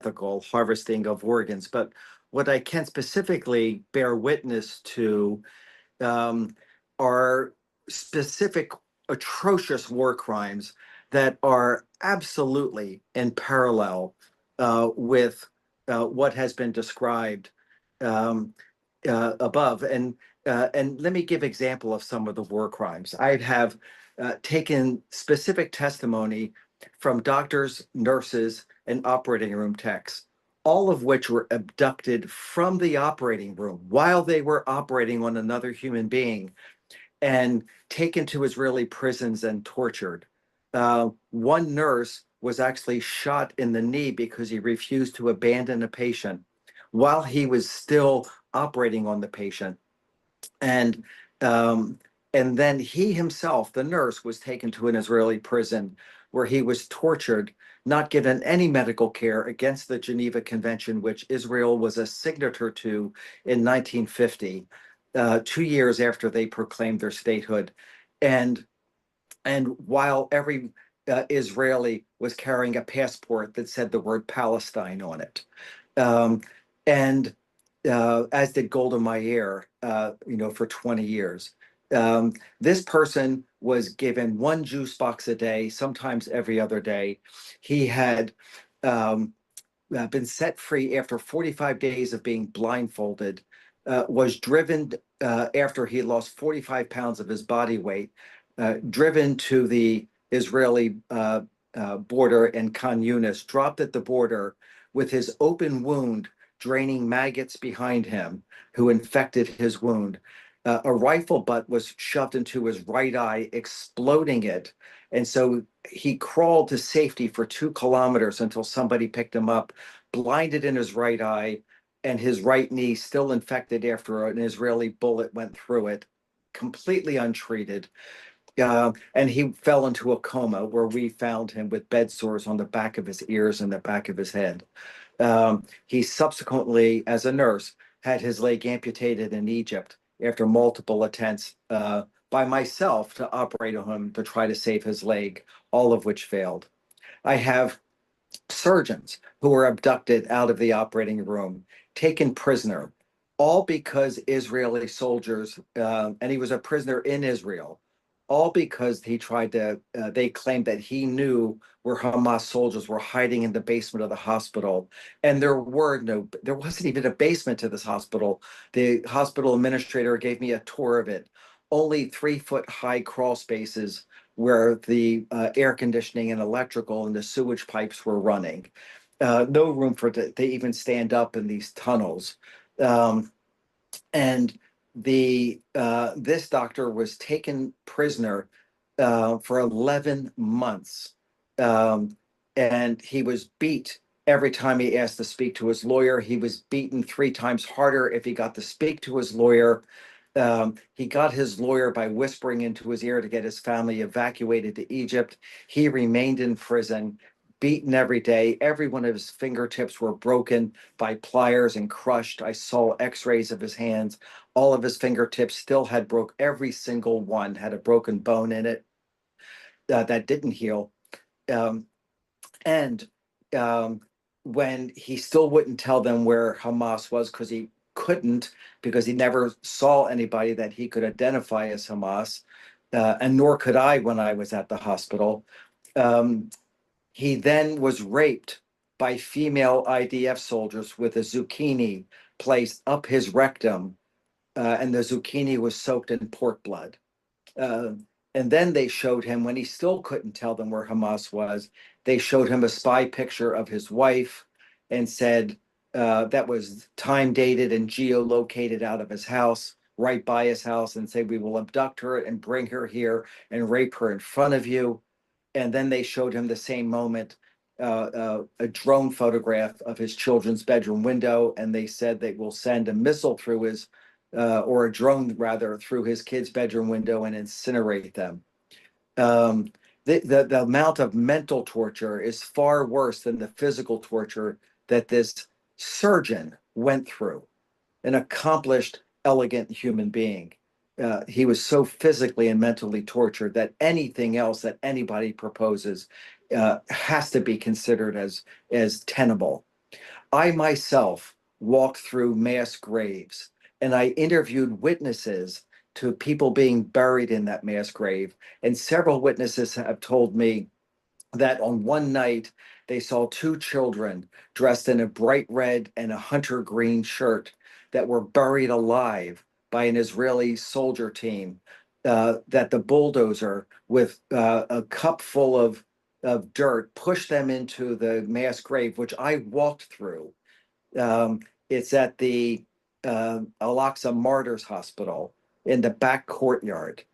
ethical harvesting of organs, but what I can specifically bear witness to are specific atrocious war crimes that are absolutely in parallel with what has been described um, above. And let me give example of some of the war crimes. I have taken specific testimony from doctors, nurses, and operating room techs, all of which were abducted from the operating room while they were operating on another human being and taken to Israeli prisons and tortured. One nurse was actually shot in the knee because he refused to abandon a patient while he was still operating on the patient. And um, and then he himself, the nurse, was taken to an Israeli prison where he was tortured, not given any medical care against the Geneva Convention, which Israel was a signature to in 1950, 2 years after they proclaimed their statehood. And and while every Israeli was carrying a passport that said the word Palestine on it. Um, and as did Golda Meir, for 20 years. This person was given one juice box a day, sometimes every other day. He had um, been set free after 45 days of being blindfolded, was driven after he lost 45 pounds of his body weight, driven to the Israeli border in Khan Yunis, dropped at the border with his open wound draining maggots behind him who infected his wound. A rifle butt was shoved into his right eye, exploding it. And so he crawled to safety for 2 kilometers until somebody picked him up, blinded in his right eye, and his right knee still infected after an Israeli bullet went through it, completely untreated. And he fell into a coma where we found him with bed sores on the back of his ears and the back of his head. He subsequently, as a nurse, had his leg amputated in Egypt after multiple attempts by myself to operate on him to try to save his leg, all of which failed. I have surgeons who were abducted out of the operating room, taken prisoner, all because Israeli soldiers, and he was a prisoner in Israel, all because they claimed that he knew where Hamas soldiers were hiding in the basement of the hospital. And there wasn't even a basement to this hospital. The hospital administrator gave me a tour of it. Only 3-foot high crawl spaces where the air conditioning and electrical and the sewage pipes were running. No room for to even stand up in these tunnels. Um, and this doctor was taken prisoner for 11 months. And he was beat every time he asked to speak to his lawyer. He was beaten 3 times harder if he got to speak to his lawyer. He got his lawyer by whispering into his ear to get his family evacuated to Egypt. He remained in prison, beaten every day. Every one of his fingertips were broken by pliers and crushed. I saw x-rays of his hands. All of his fingertips still had every single one had a broken bone in it that didn't heal. Um, and um, when he still wouldn't tell them where Hamas was because he couldn't, because he never saw anybody that he could identify as Hamas, and nor could I when I was at the hospital. He then was raped by female IDF soldiers with a zucchini placed up his rectum, and the zucchini was soaked in pork blood. Uh, and then they showed him, when he still couldn't tell them where Hamas was, they showed him a spy picture of his wife and said that was time dated and geolocated out of his house, right by his house, and say, we will abduct her and bring her here and rape her in front of you. And then they showed him the same moment a drone photograph of his children's bedroom window, and they said they will send a missile through his or a drone rather through his kid's bedroom window and incinerate them. The amount of mental torture is far worse than the physical torture that this surgeon went through, an accomplished, elegant human being. He was so physically and mentally tortured that anything else that anybody proposes has to be considered as tenable. I myself walked through mass graves and I interviewed witnesses to people being buried in that mass grave. And several witnesses have told me that on one night they saw two children dressed in a bright red and a hunter green shirt that were buried alive by an Israeli soldier team. That the bulldozer with a cup full of dirt pushed them into the mass grave, which I walked through. It's at the Al-Aqsa Martyrs Hospital in the back courtyard.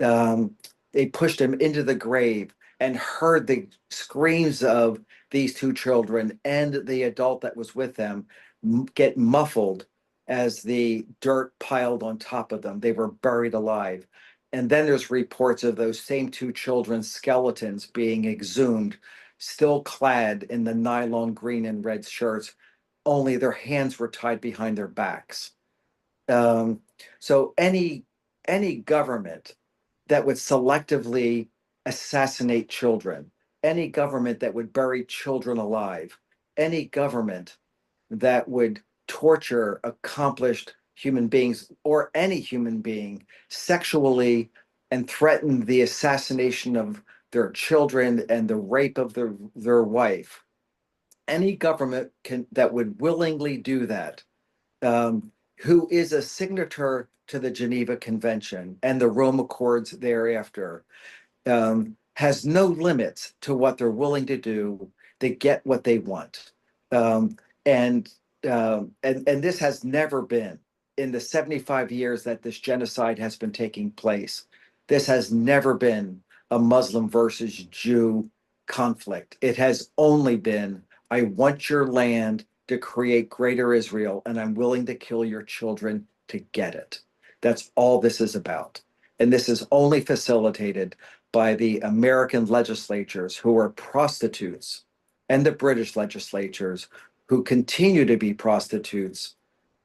Um, they pushed him into the grave and heard the screams of these two children and the adult that was with them get muffled as the dirt piled on top of them. They were buried alive. And then there's reports of those same two children's skeletons being exhumed, still clad in the nylon green and red shirts, only their hands were tied behind their backs. Um, so any government that would selectively assassinate children, any government that would bury children alive, any government that would torture accomplished human beings or any human being sexually and threaten the assassination of their children and the rape of their wife, any government that would willingly do that, um, who is a signature to the Geneva Convention and the Rome Accords thereafter, has no limits to what they're willing to do to get what they want. Um, and, and this has never been in the 75 years that this genocide has been taking place. This has never been a Muslim versus Jew conflict. It has only been, I want your land to create greater Israel, and I'm willing to kill your children to get it. That's all this is about. And this is only facilitated by the American legislatures who are prostitutes and the British legislatures who continue to be prostitutes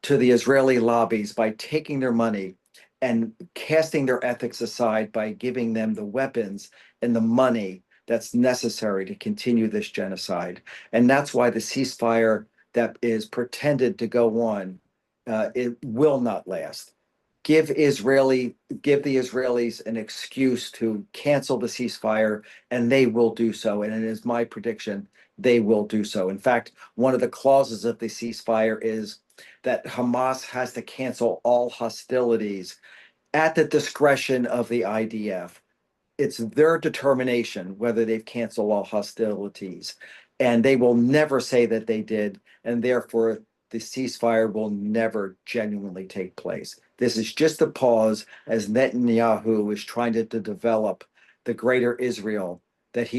to the Israeli lobbies by taking their money and casting their ethics aside by giving them the weapons and the money that's necessary to continue this genocide. And that's why the ceasefire that is pretended to go on, it will not last. Give the Israelis an excuse to cancel the ceasefire, and they will do so. And it is my prediction they will do so. In fact, one of the clauses of the ceasefire is that Hamas has to cancel all hostilities at the discretion of the IDF. It's their determination whether they've canceled all hostilities. And they will never say that they did. And therefore, the ceasefire will never genuinely take place. This is just a pause as Netanyahu is trying to develop the greater Israel that he